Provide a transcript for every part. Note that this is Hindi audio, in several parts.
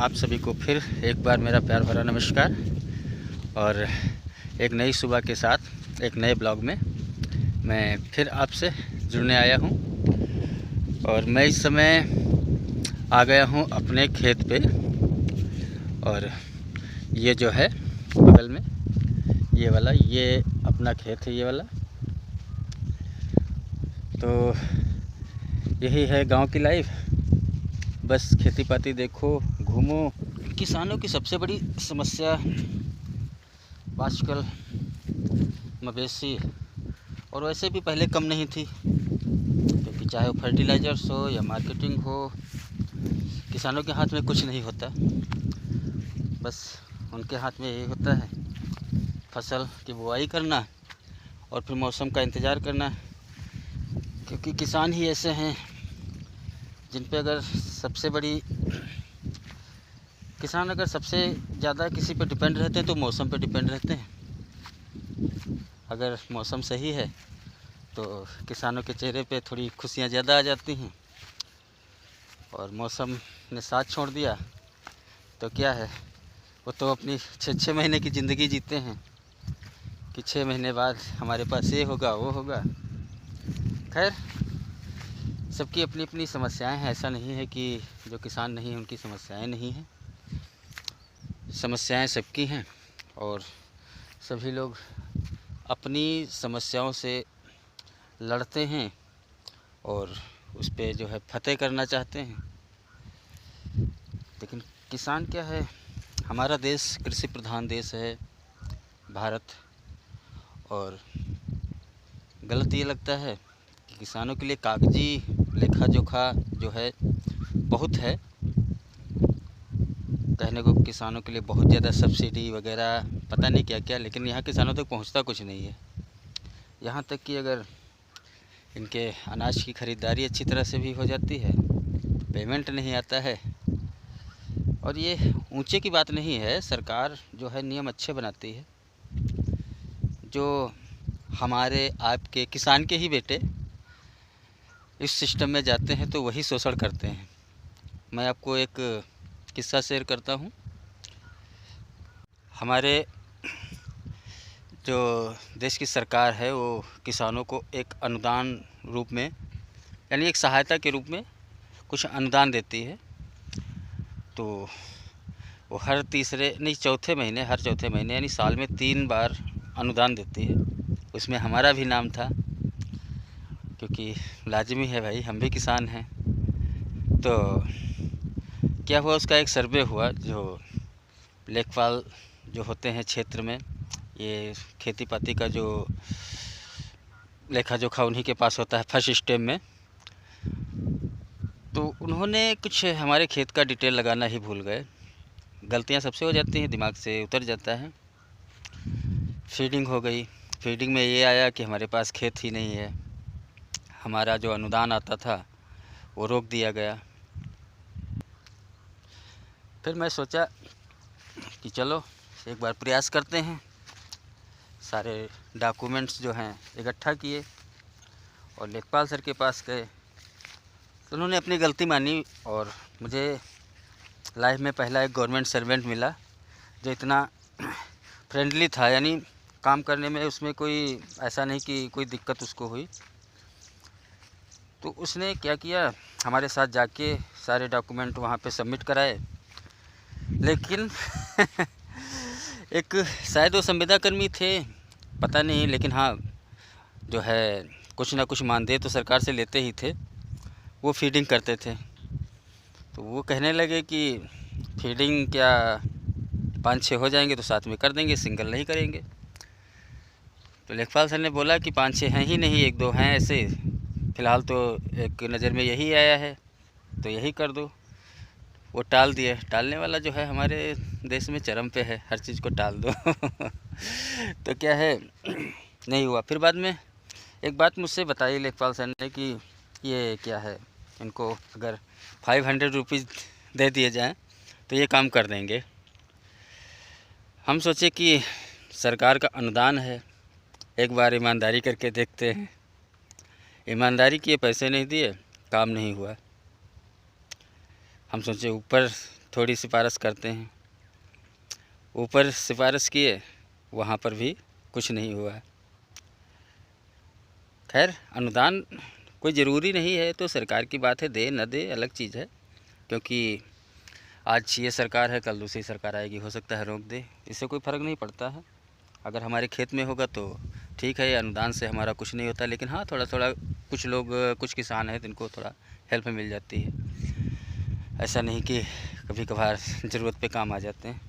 आप सभी को फिर एक बार मेरा प्यार भरा नमस्कार। और एक नई सुबह के साथ एक नए ब्लॉग में मैं फिर आपसे जुड़ने आया हूं। और मैं इस समय आ गया हूं अपने खेत पे। और ये जो है बगल में ये वाला, ये अपना खेत है ये वाला। तो यही है गांव की लाइफ। बस खेती पाती देखो, घूमो। किसानों की सबसे बड़ी समस्या आजकल मवेशी, और वैसे भी पहले कम नहीं थी, क्योंकि चाहे वो फर्टिलाइजर्स हो या मार्केटिंग हो, किसानों के हाथ में कुछ नहीं होता। बस उनके हाथ में यही होता है फसल की बुआई करना और फिर मौसम का इंतज़ार करना। क्योंकि किसान ही ऐसे हैं जिन पे अगर सबसे बड़ी किसान अगर सबसे ज़्यादा किसी पे डिपेंड रहते हैं तो मौसम पे डिपेंड रहते हैं। अगर मौसम सही है तो किसानों के चेहरे पे थोड़ी खुशियाँ ज़्यादा आ जाती हैं, और मौसम ने साथ छोड़ दिया तो क्या है, वो तो अपनी 6 महीने की ज़िंदगी जीते हैं कि 6 महीने बाद हमारे पास ये होगा वो होगा। खैर, सबकी अपनी अपनी समस्याएं हैं। ऐसा नहीं है कि जो किसान नहीं उनकी समस्याएं नहीं हैं, समस्याएं सबकी हैं। और सभी लोग अपनी समस्याओं से लड़ते हैं और उस पे जो है फतेह करना चाहते हैं। लेकिन किसान क्या है, हमारा देश कृषि प्रधान देश है भारत, और गलत ये लगता है कि किसानों के लिए कागजी लेखा जोखा जो है बहुत है। कहने को किसानों के लिए बहुत ज़्यादा सब्सिडी वगैरह पता नहीं क्या क्या, लेकिन यहाँ किसानों तक पहुँचता कुछ नहीं है। यहाँ तक कि अगर इनके अनाज की ख़रीदारी अच्छी तरह से भी हो जाती है, पेमेंट नहीं आता है। और ये ऊंचे की बात नहीं है, सरकार जो है नियम अच्छे बनाती है। जो हमारे आपके किसान के ही बेटे इस सिस्टम में जाते हैं तो वही शोषण करते हैं। मैं आपको एक किस्सा शेयर करता हूँ। हमारे जो देश की सरकार है वो किसानों को एक अनुदान रूप में, यानी एक सहायता के रूप में कुछ अनुदान देती है। तो वो हर चौथे महीने यानी साल में 3 बार अनुदान देती है। उसमें हमारा भी नाम था, क्योंकि लाजमी है भाई, हम भी किसान हैं। तो क्या हुआ, उसका एक सर्वे हुआ। जो लेखपाल जो होते हैं क्षेत्र में, ये खेती पाती का जो लेखा जोखा उन्हीं के पास होता है फर्स्ट स्टेप में। तो उन्होंने कुछ हमारे खेत का डिटेल लगाना ही भूल गए। गलतियां सबसे हो जाती हैं, दिमाग से उतर जाता है। फीडिंग हो गई। फीडिंग में ये आया कि हमारे पास खेत ही नहीं है, हमारा जो अनुदान आता था वो रोक दिया गया। फिर मैं सोचा कि चलो एक बार प्रयास करते हैं। सारे डॉक्यूमेंट्स जो हैं इकट्ठा किए और लेखपाल सर के पास गए। तो उन्होंने अपनी गलती मानी और मुझे लाइफ में पहला एक गवर्नमेंट सर्वेंट मिला जो इतना फ्रेंडली था, यानी काम करने में उसमें कोई ऐसा नहीं कि कोई दिक्कत उसको हुई। तो उसने क्या किया, हमारे साथ जाके सारे डॉक्यूमेंट वहाँ पे सबमिट कराए। लेकिन एक शायद वो संविदा कर्मी थे, पता नहीं, लेकिन हाँ जो है कुछ ना कुछ मानदेय तो सरकार से लेते ही थे। वो फीडिंग करते थे। तो वो कहने लगे कि फीडिंग क्या 5-6 हो जाएंगे तो साथ में कर देंगे, सिंगल नहीं करेंगे। तो लेखपाल सर ने बोला कि 5-6 हैं ही नहीं, 1-2 हैं ऐसे, फ़िलहाल तो एक नज़र में यही आया है तो यही कर दो। वो टाल दिए। टालने वाला जो है हमारे देश में चरम पे है, हर चीज़ को टाल दो। तो क्या है, नहीं हुआ। फिर बाद में एक बात मुझसे बताई लेखपाल सर ने कि ये क्या है, इनको अगर 500 रुपीज़ दे दिए जाएँ तो ये काम कर देंगे। हम सोचे कि सरकार का अनुदान है, एक बार ईमानदारी करके देखते हैं। ईमानदारी किए, पैसे नहीं दिए, काम नहीं हुआ। हम सोचे ऊपर थोड़ी सिफारिश करते हैं, ऊपर सिफारिश किए वहाँ पर भी कुछ नहीं हुआ। खैर अनुदान कोई ज़रूरी नहीं है, तो सरकार की बात है, दे न दे अलग चीज़ है, क्योंकि आज ये सरकार है कल दूसरी सरकार आएगी, हो सकता है रोक दे, इससे कोई फ़र्क नहीं पड़ता है। अगर हमारे खेत में होगा तो ठीक है, अनुदान से हमारा कुछ नहीं होता, लेकिन हाँ थोड़ा थोड़ा कुछ लोग कुछ किसान हैं जिनको थोड़ा हेल्प मिल जाती है। ऐसा नहीं कि कभी कभार ज़रूरत पे काम आ जाते हैं।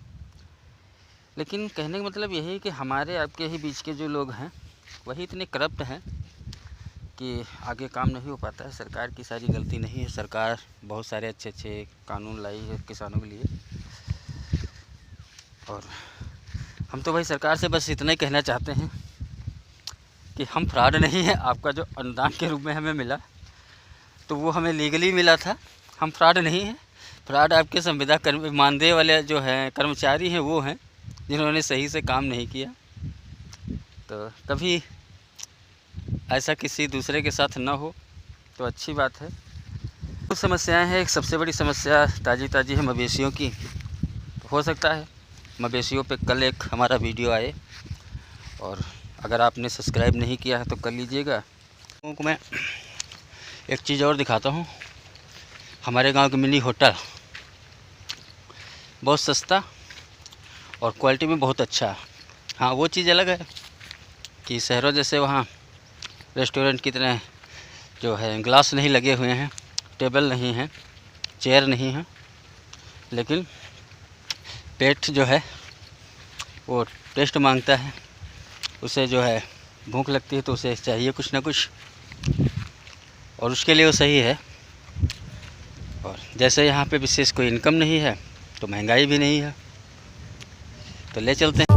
लेकिन कहने का मतलब यही है कि हमारे आपके ही बीच के जो लोग हैं वही इतने करप्ट हैं कि आगे काम नहीं हो पाता है। सरकार की सारी गलती नहीं है, सरकार बहुत सारे अच्छे अच्छे कानून लाई है किसानों के लिए। और हम तो भाई सरकार से बस इतना ही कहना चाहते हैं कि हम फ्रॉड नहीं है। आपका जो अनुदान के रूप में हमें मिला तो वो हमें लीगली मिला था, हम फ्रॉड नहीं हैं। फ्रॉड आपके संविदा मानदेय वाले जो हैं कर्मचारी हैं, वो हैं जिन्होंने सही से काम नहीं किया। तो कभी ऐसा किसी दूसरे के साथ ना हो तो अच्छी बात है। कुछ समस्याएं हैं, एक सबसे बड़ी समस्या ताज़ी है मवेशियों की। तो हो सकता है मवेशियों पे कल एक हमारा वीडियो आए, और अगर आपने सब्सक्राइब नहीं किया है तो कर लीजिएगा। को मैं एक चीज़ और दिखाता हूँ। हमारे गांव के मिनी होटल बहुत सस्ता और क्वालिटी में बहुत अच्छा। हाँ वो चीज़ अलग है कि शहरों जैसे वहाँ रेस्टोरेंट की तरह जो है ग्लास नहीं लगे हुए हैं, टेबल नहीं है, चेयर नहीं है, लेकिन पेट जो है वो टेस्ट मांगता है। उसे जो है भूख लगती है तो उसे चाहिए कुछ ना कुछ, और उसके लिए वो सही है। और जैसे यहाँ पे विशेष कोई इनकम नहीं है तो महंगाई भी नहीं है, तो ले चलते हैं।